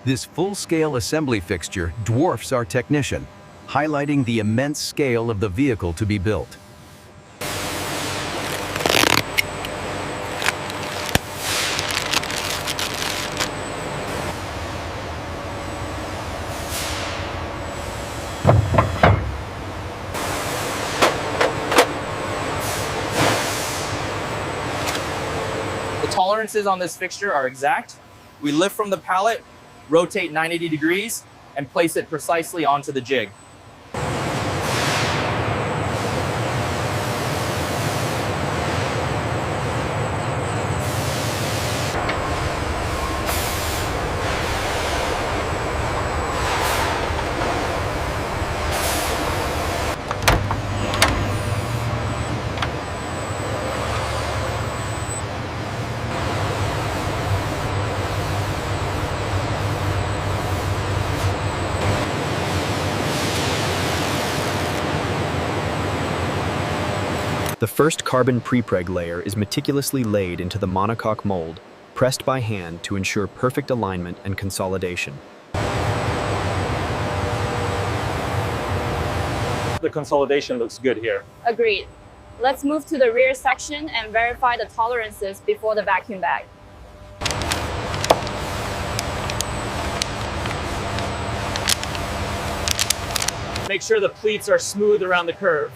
This full-scale assembly fixture dwarfs our technician, highlighting the immense scale of the vehicle to be built. The tolerances on this fixture are exact. We lift from the pallet, rotate 90 degrees, and place it precisely onto the jig. The first carbon prepreg layer is meticulously laid into the monocoque mold, pressed by hand to ensure perfect alignment and consolidation. The consolidation looks good here. Agreed. Let's move to the rear section and verify the tolerances before the vacuum bag. Make sure the pleats are smooth around the curve.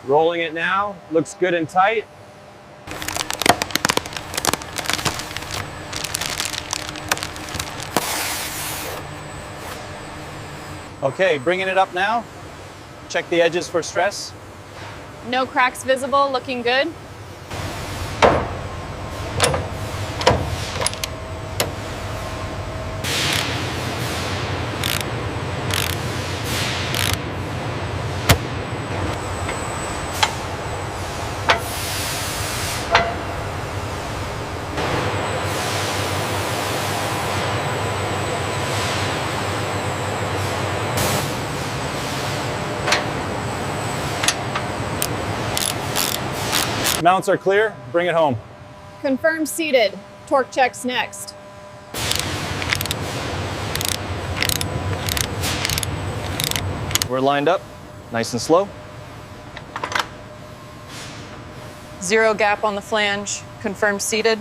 Rolling it now, looks good and tight. Okay, bringing it up now. Check the edges for stress. No cracks visible, looking good. Mounts are clear, bring it home. Confirm seated. Torque checks next. We're lined up, nice and slow. Zero gap on the flange. Confirm seated.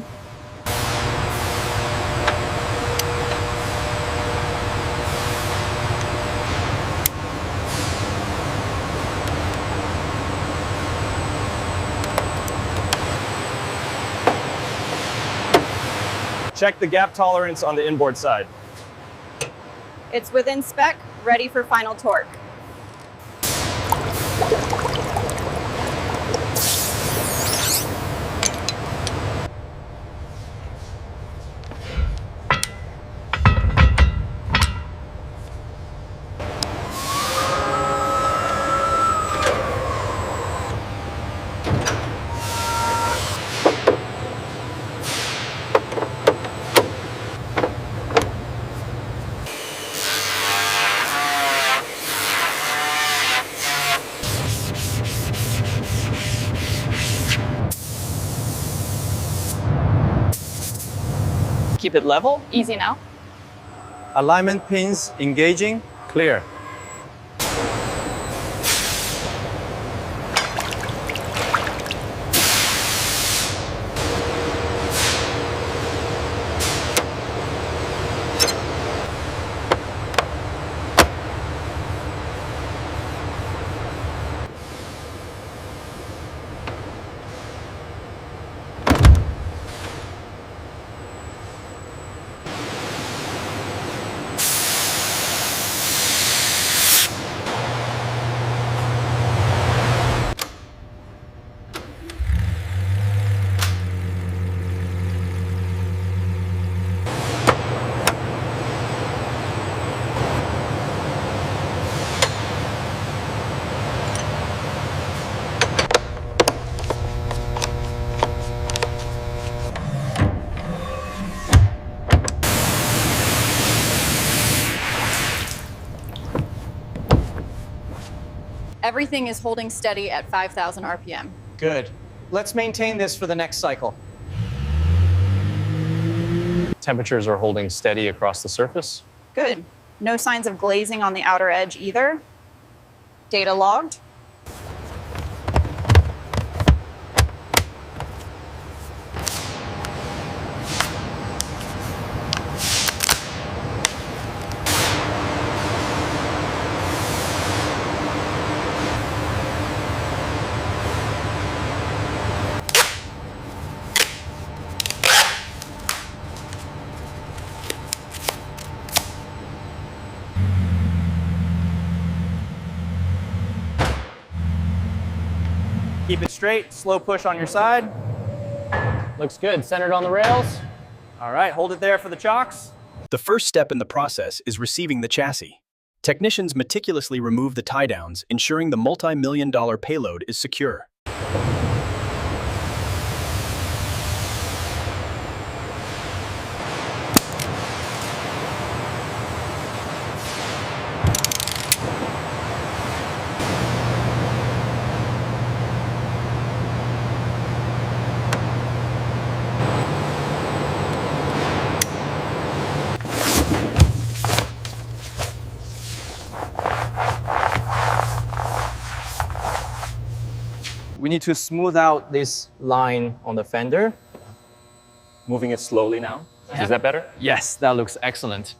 Check the gap tolerance on the inboard side. It's within spec, ready for final torque. Keep it level. Easy now. Alignment pins engaging, clear. Everything is holding steady at 5,000 RPM. Good. Let's maintain this for the next cycle. Temperatures are holding steady across the surface. Good. No signs of glazing on the outer edge either. Data logged. Keep it straight, slow push on your side. Looks good. Centered on the rails. All right, hold it there for the chocks. The first step in the process is receiving the chassis. Technicians meticulously remove the tie-downs, ensuring the multi-million-dollar payload is secure. We need to smooth out this line on the fender. Moving it slowly now. Is that better? Yes, that looks excellent.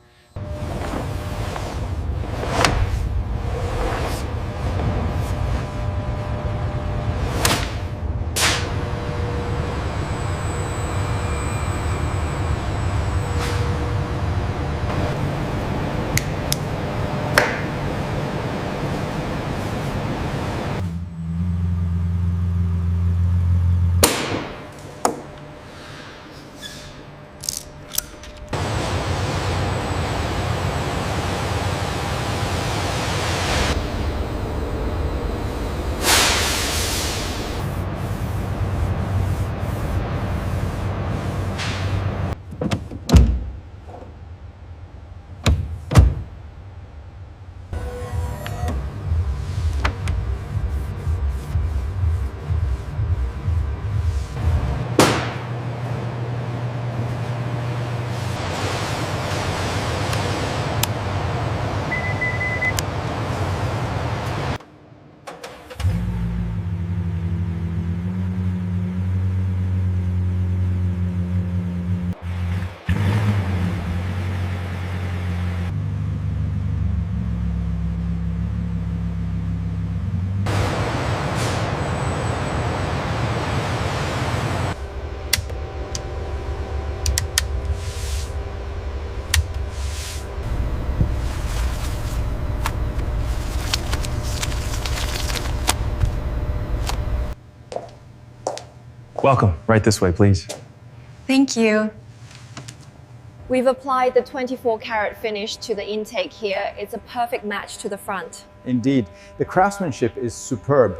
Welcome. Right this way, please. Thank you. We've applied the 24 karat finish to the intake here. It's a perfect match to the front. Indeed, the craftsmanship is superb.